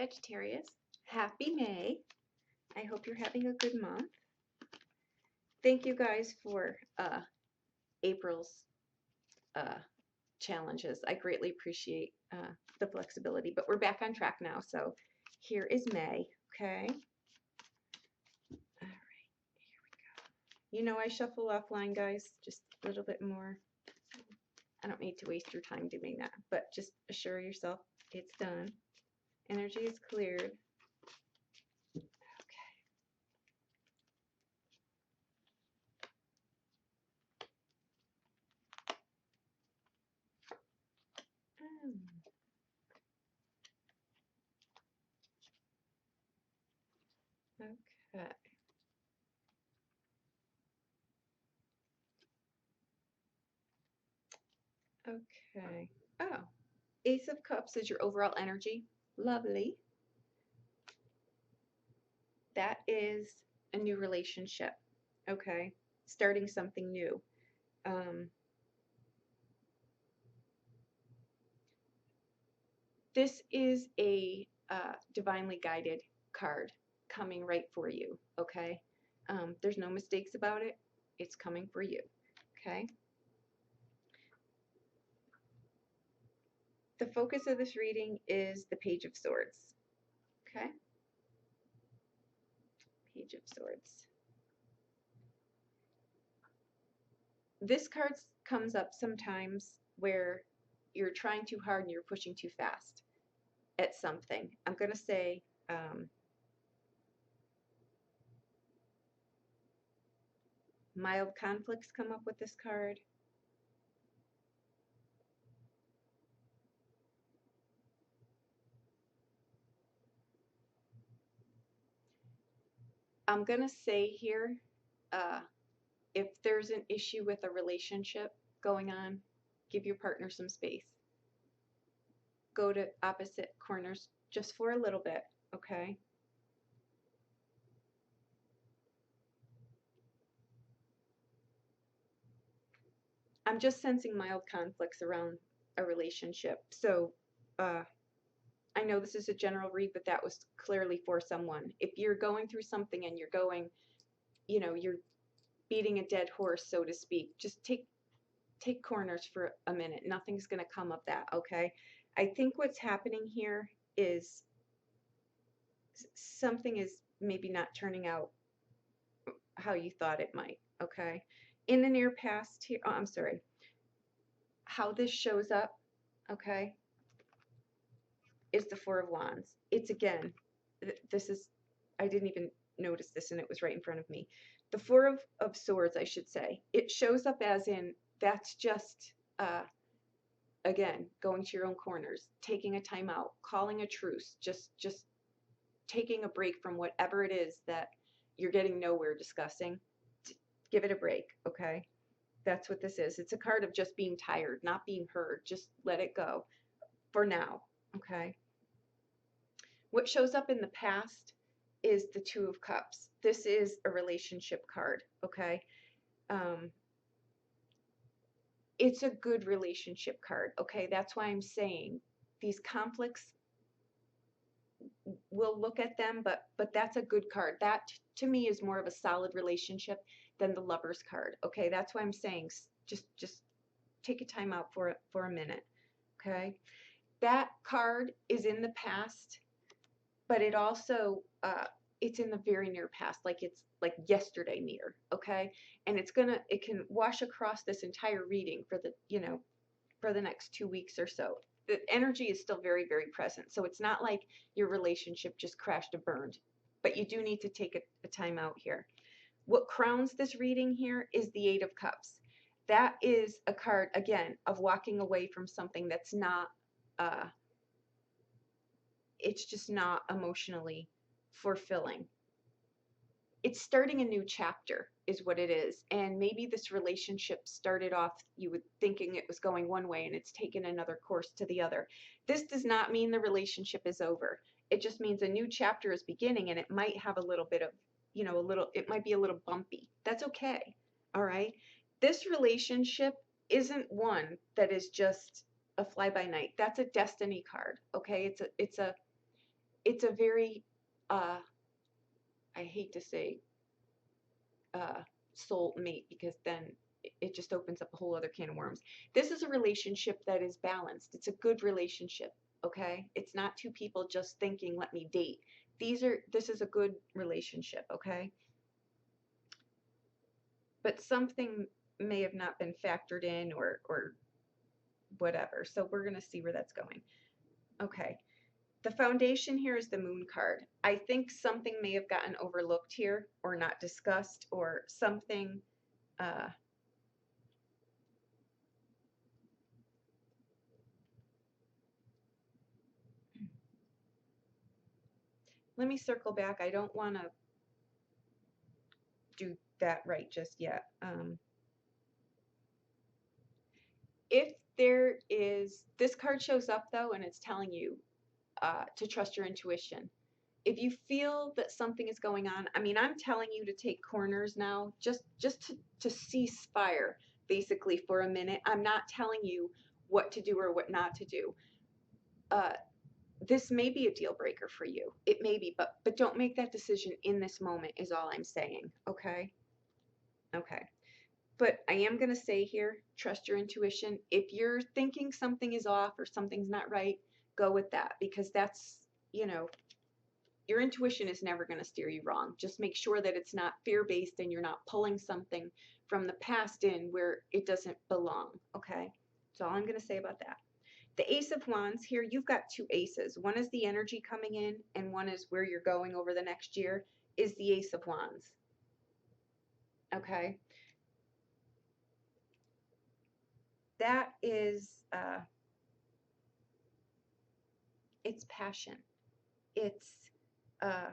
Sagittarius. Happy May. I hope you're having a good month. Thank you guys for April's challenges. I greatly appreciate the flexibility, but we're back on track now. So here is May, okay? All right, here we go. You know I shuffle offline, guys, just a little bit more. I don't need to waste your time doing that, but just assure yourself it's done. Energy is cleared. Okay. Okay. Oh, Ace of Cups is your overall energy. Lovely. That is a new relationship. Okay. Starting something new. This is a divinely guided card coming right for you. Okay. There's no mistakes about it. It's coming for you. Okay. The focus of this reading is the Page of Swords. Okay. Page of Swords. This card comes up sometimes where you're trying too hard and you're pushing too fast at something. I'm going to say mild conflicts come up with this card. I'm going to say here, if there's an issue with a relationship going on, give your partner some space. Go to opposite corners just for a little bit, okay? I'm just sensing mild conflicts around a relationship. So I know this is a general read, but that was clearly for someone. If you're going through something and you're going, you know, you're beating a dead horse, so to speak, just take corners for a minute. Nothing's going to come of that, okay? I think what's happening here is something is maybe not turning out how you thought it might, okay? In the near past here, oh, I'm sorry, how this shows up, okay, is the Four of Wands. It's again, this is, I didn't even notice this and it was right in front of me. The Four of Swords, I should say, it shows up as in, that's just, again, going to your own corners, taking a time out, calling a truce, just taking a break from whatever it is that you're getting nowhere discussing. Give it a break, okay? That's what this is. It's a card of just being tired, not being heard. Just let it go for now, okay? What shows up in the past is the Two of Cups. This is a relationship card, okay? It's a good relationship card, okay? That's why I'm saying these conflicts, we'll look at them, but that's a good card. That to me is more of a solid relationship than the Lovers card, okay? That's why I'm saying just take a time out for a minute, okay? That card is in the past, but it also it's in the very near past, like it's like yesterday near, okay? And it can wash across this entire reading for the, you know, for the next 2 weeks or so. The energy is still very, very present. So it's not like your relationship just crashed and burned, but you do need to take a time out here. What crowns this reading here is the Eight of Cups. That is a card, again, of walking away from something that's not, it's just not emotionally fulfilling. It's starting a new chapter is what it is. And maybe this relationship started off, you were thinking it was going one way and it's taken another course to the other. This does not mean the relationship is over. It just means a new chapter is beginning, and it might have a little bit of, you know, it might be a little bumpy. That's okay. All right. This relationship isn't one that is just a fly by night. That's a destiny card. Okay. it's a very, I hate to say, uh, soul mate, because then it just opens up a whole other can of worms. This is a relationship that is balanced. It's a good relationship, okay? It's not two people just thinking, let me date. This is a good relationship, okay? But something may have not been factored in, or whatever. So we're going to see where that's going. Okay. The foundation here is the moon card. I think something may have gotten overlooked here or not discussed, or something. Let me circle back. I don't want to do that right just yet. If there is, this card shows up though, and it's telling you to trust your intuition. If you feel that something is going on, I mean, I'm telling you to take corners now, just to cease fire, basically, for a minute. I'm not telling you what to do or what not to do. This may be a deal breaker for you. It may be, but don't make that decision in this moment, is all I'm saying. Okay? Okay. But I am going to say here, trust your intuition. If you're thinking something is off or something's not right, go with that, because that's, you know, your intuition is never going to steer you wrong. Just make sure that it's not fear-based and you're not pulling something from the past in where it doesn't belong, okay? That's all I'm going to say about that. The Ace of Wands here, you've got two aces. One is the energy coming in, and one is where you're going over the next year, is the Ace of Wands, okay? That is, it's passion. Uh,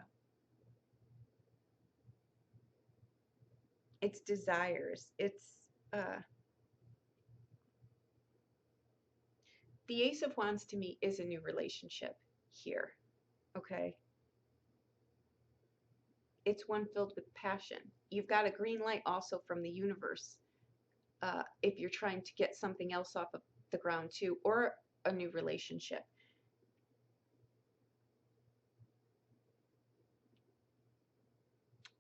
it's desires. The Ace of Wands to me is a new relationship here, okay? It's one filled with passion. You've got a green light also from the universe, if you're trying to get something else off of the ground too, or a new relationship.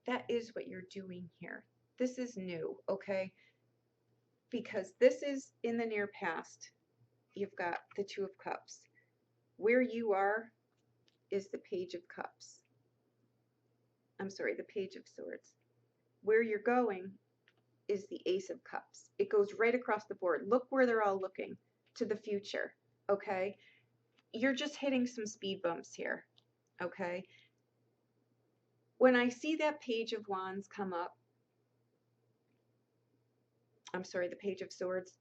That is what you're doing here. This is new, okay? Because this is in the near past. You've got the Two of Cups. Where you are is the Page of Cups. I'm sorry, the Page of Swords. Where you're going is the Ace of Cups. It goes right across the board. Look where they're all looking, to the future, okay? You're just hitting some speed bumps here, okay? When I see that Page of Wands come up, I'm sorry, the Page of Swords,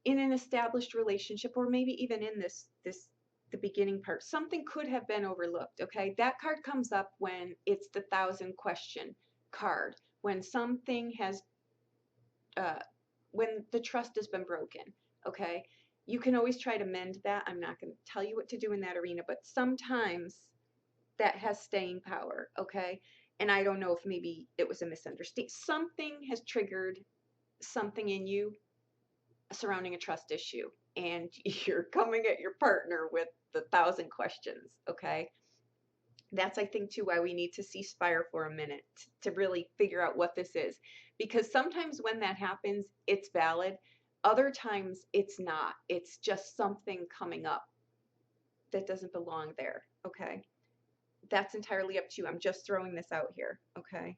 in an established relationship, or maybe even in the beginning part, something could have been overlooked, okay? That card comes up when it's the 1,000-question card, when something has, when the trust has been broken, okay? You can always try to mend that. I'm not going to tell you what to do in that arena, but sometimes that has staying power, okay? And I don't know if maybe it was a misunderstanding. Something has triggered something in you surrounding a trust issue, and you're coming at your partner with the 1,000 questions, okay? That's, I think, too, why we need to cease fire for a minute to really figure out what this is. Because sometimes when that happens, it's valid. Other times it's not. It's just something coming up that doesn't belong there, okay? That's entirely up to you. I'm just throwing this out here, okay?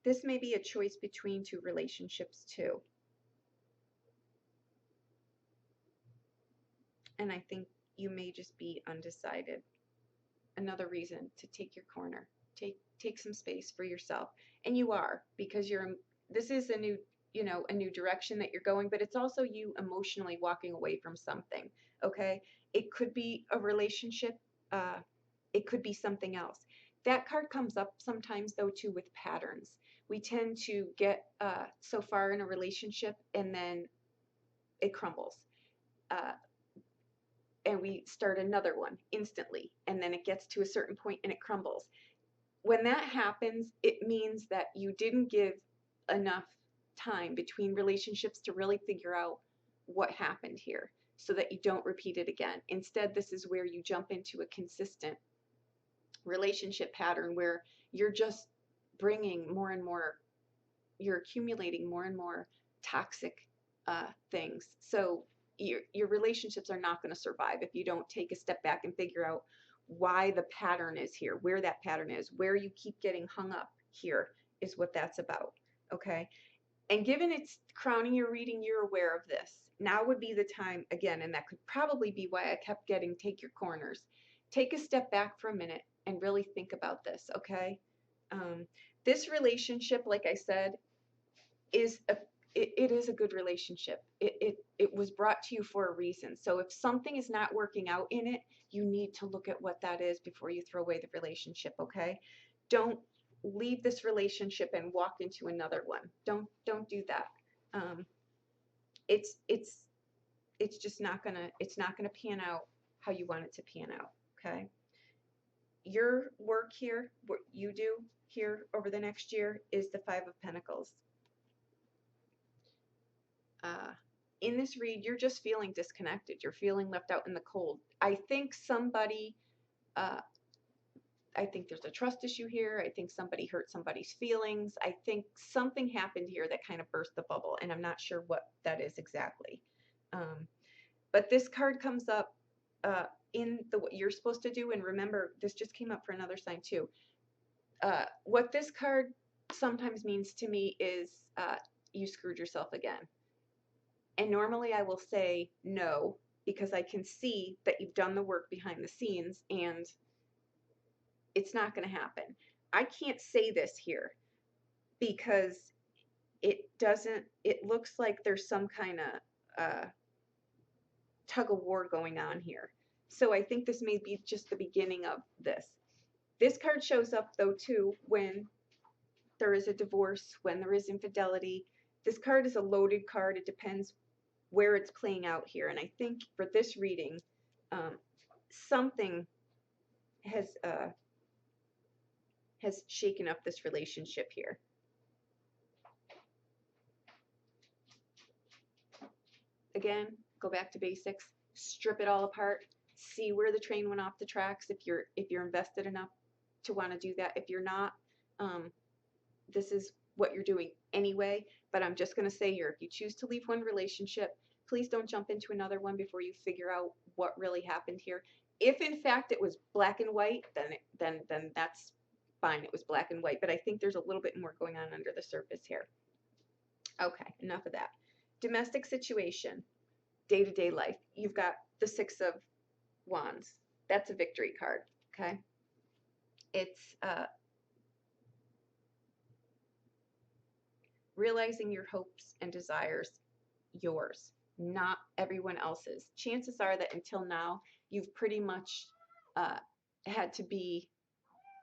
This may be a choice between two relationships too. And I think you may just be undecided. Another reason to take your corner. Take some space for yourself. And you are, because this is a new, you know, a new direction that you're going, but it's also you emotionally walking away from something, okay? It could be a relationship, it could be something else. That card comes up sometimes though too with patterns. We tend to get so far in a relationship and then it crumbles. Uh, and we start another one instantly, and then it gets to a certain point and it crumbles. When that happens, it means that you didn't give enough time between relationships to really figure out what happened here so that you don't repeat it again. Instead, this is where you jump into a consistent relationship pattern where you're just bringing more and more, you're accumulating more and more toxic things. So your relationships are not going to survive if you don't take a step back and figure out why the pattern is here, where that pattern is, where you keep getting hung up here is what that's about. Okay. And given it's crowning your reading, you're aware of this. Now would be the time again, and that could probably be why I kept getting take your corners. Take a step back for a minute and really think about this, okay? Um, this relationship, like I said, is it is a good relationship. It was brought to you for a reason. So if something is not working out in it, you need to look at what that is before you throw away the relationship, okay? Don't leave this relationship and walk into another one. Don't do that. Um, it's it's it's just not gonna pan out how you want it to pan out, okay? Your work here, what you do here over the next year is the Five of Pentacles. In this read, you're just feeling disconnected. You're feeling left out in the cold. I think somebody, I think there's a trust issue here. I think somebody hurt somebody's feelings. I think something happened here that kind of burst the bubble, and I'm not sure what that is exactly. But this card comes up in the what you're supposed to do, and remember, this just came up for another sign too. What this card sometimes means to me is you screwed yourself again. And normally I will say no, because I can see that you've done the work behind the scenes and it's not going to happen. I can't say this here because it looks like there's some kind of tug of war going on here. So I think this may be just the beginning of this. This card shows up though too when there is a divorce, when there is infidelity. This card is a loaded card. It depends where it's playing out here. And I think for this reading, something has shaken up this relationship here. Again, go back to basics, strip it all apart, see where the train went off the tracks if you're invested enough to want to do that. If you're not, this is what you're doing anyway. But I'm just going to say here, if you choose to leave one relationship, please don't jump into another one before you figure out what really happened here. If in fact it was black and white, then that's fine. It was black and white. But I think there's a little bit more going on under the surface here. Okay, enough of that. Domestic situation, day-to-day life. You've got the Six of Wands. That's a victory card, okay? It's realizing your hopes and desires, yours, not everyone else's. Chances are that until now, you've pretty much had to be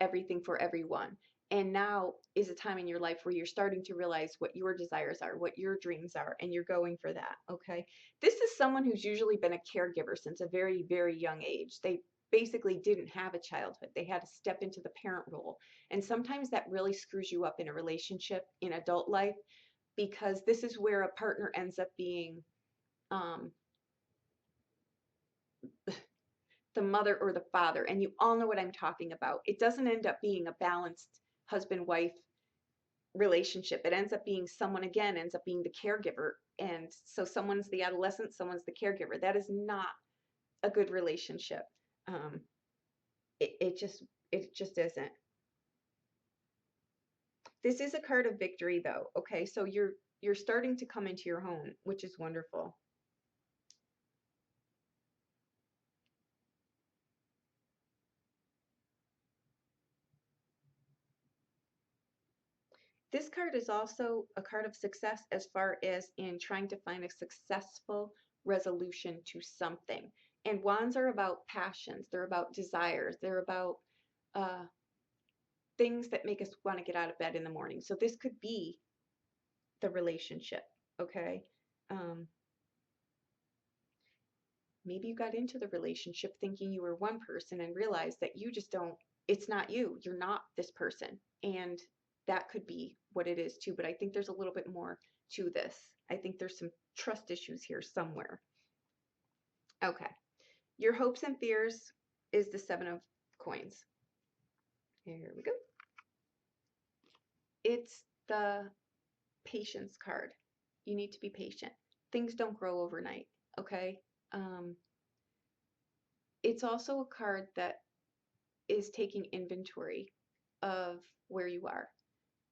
everything for everyone. And now is a time in your life where you're starting to realize what your desires are, what your dreams are, and you're going for that, okay? This is someone who's usually been a caregiver since a very, very young age. They basically didn't have a childhood. They had to step into the parent role. And sometimes that really screws you up in a relationship in adult life because this is where a partner ends up being the mother or the father. And you all know what I'm talking about. It doesn't end up being a balanced husband-wife relationship. It ends up being someone, again, ends up being the caregiver. And so someone's the adolescent, someone's the caregiver. That is not a good relationship. It just isn't. This is a card of victory though. Okay, so you're starting to come into your home, which is wonderful. This card is also a card of success as far as in trying to find a successful resolution to something. And wands are about passions, they're about desires, they're about things that make us want to get out of bed in the morning. So this could be the relationship, okay? Um, Maybe you got into the relationship thinking you were one person and realized that you just don't, it's not you. You're not this person. And that could be what it is too. But I think there's a little bit more to this. I think there's some trust issues here somewhere. Okay. Your hopes and fears is the Seven of Coins. Here we go. It's the patience card. You need to be patient. Things don't grow overnight, okay? Um, it's also a card that is taking inventory of where you are.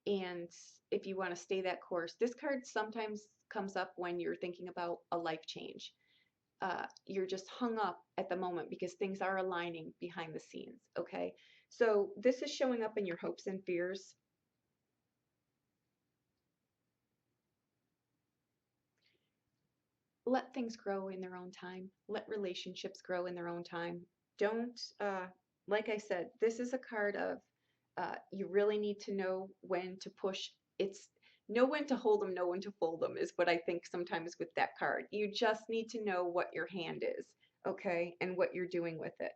And if you want to stay that course, this card sometimes comes up when you're thinking about a life change. You're just hung up at the moment because things are aligning behind the scenes, okay? So this is showing up in your hopes and fears. Let things grow in their own time. Let relationships grow in their own time. Don't, like I said, this is a card of you really need to know when to push. It's know when to hold them, know when to fold them is what I think sometimes with that card. You just need to know what your hand is, okay, and what you're doing with it.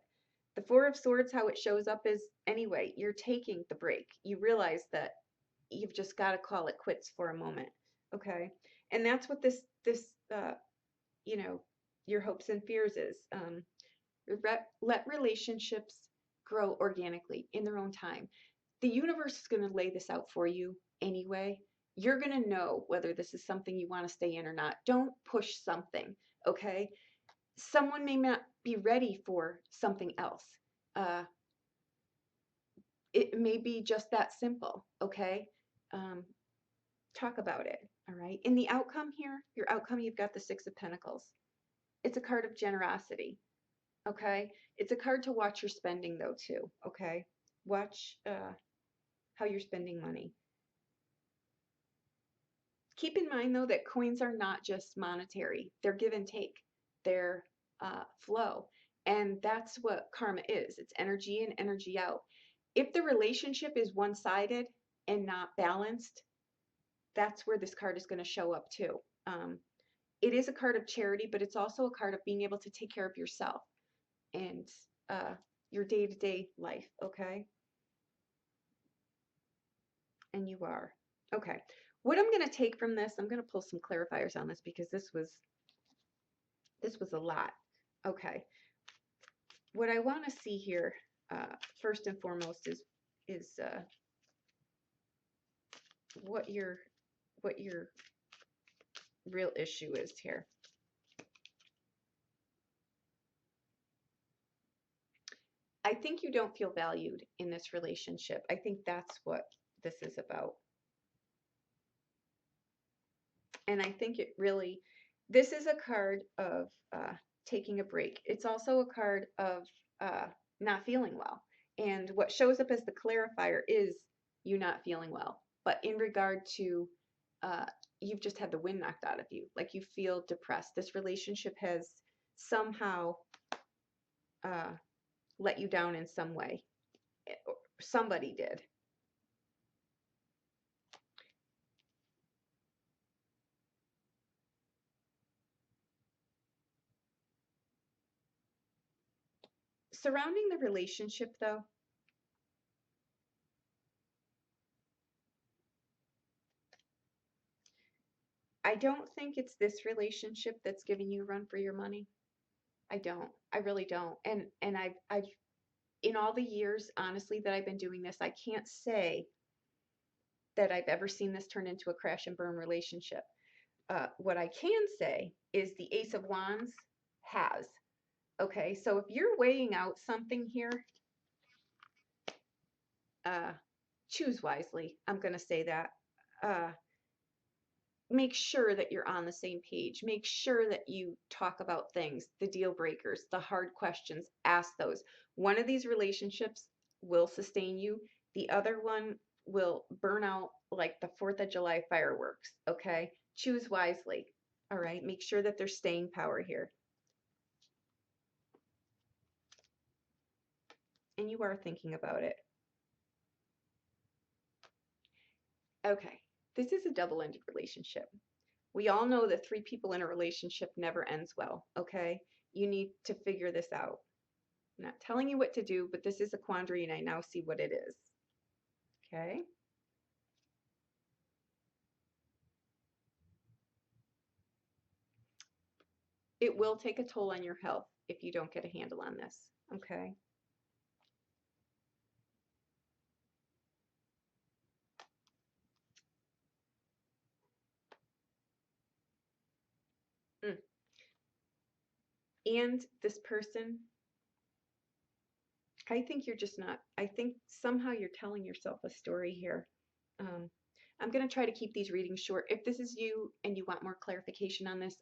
The Four of Swords, how it shows up is anyway, you're taking the break. You realize that you've just got to call it quits for a moment, okay? And that's what this you know, your hopes and fears is. Let relationships grow organically in their own time. The universe is going to lay this out for you anyway. You're going to know whether this is something you want to stay in or not. Don't push something, okay? Someone may not be ready for something else. Uh, it may be just that simple, okay? Um, talk about it, all right? In the outcome here, your outcome, you've got the Six of Pentacles. It's a card of generosity, okay? It's a card to watch your spending though too, okay? Watch how you're spending money. Keep in mind though that coins are not just monetary. They're give and take. They're flow. And that's what karma is. It's energy in, energy out. If the relationship is one-sided and not balanced, that's where this card is going to show up too. It is a card of charity, but it's also a card of being able to take care of yourself and your day-to-day life, okay? And you are. Okay. What I'm going to take from this, I'm going to pull some clarifiers on this because this was a lot. Okay. What I want to see here, first and foremost, is what your real issue is here. I think you don't feel valued in this relationship. I think that's what this is about. And I think it really, this is a card of taking a break. It's also a card of not feeling well. And what shows up as the clarifier is you not feeling well. But in regard to, you've just had the wind knocked out of you. Like you feel depressed. This relationship has somehow let you down in some way. Somebody did. Surrounding the relationship, though, I don't think it's this relationship that's giving you a run for your money. I don't. I really don't. And I've in all the years, honestly, that I've been doing this, I can't say that I've ever seen this turn into a crash and burn relationship. What I can say is the Ace of Wands has. Okay, so if you're weighing out something here, choose wisely. I'm going to say that. Uh, make sure that you're on the same page. Make sure that you talk about things, the deal breakers, the hard questions, ask those. One of these relationships will sustain you. The other one will burn out like the 4th of July fireworks, okay? Choose wisely, all right? Make sure that there's staying power here. And you are thinking about it. Okay, this is a double-ended relationship. We all know that three people in a relationship never ends well, okay? You need to figure this out. I'm not telling you what to do, but this is a quandary and I now see what it is. Okay? It will take a toll on your health if you don't get a handle on this. Okay? Mm. And this person, I think you're just not, I think somehow you're telling yourself a story here. Um, I'm going to try to keep these readings short. If this is you and you want more clarification on this,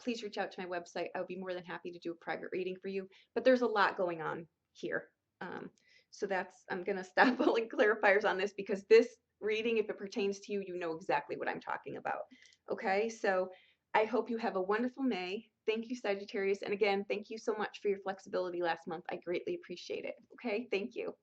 please reach out to my website. I would be more than happy to do a private reading for you. But there's a lot going on here. Um, so I'm going to stop pulling clarifiers on this because this reading, if it pertains to you, you know exactly what I'm talking about. Okay, so I hope you have a wonderful May. Thank you, Sagittarius. And again, thank you so much for your flexibility last month. I greatly appreciate it. Okay, thank you.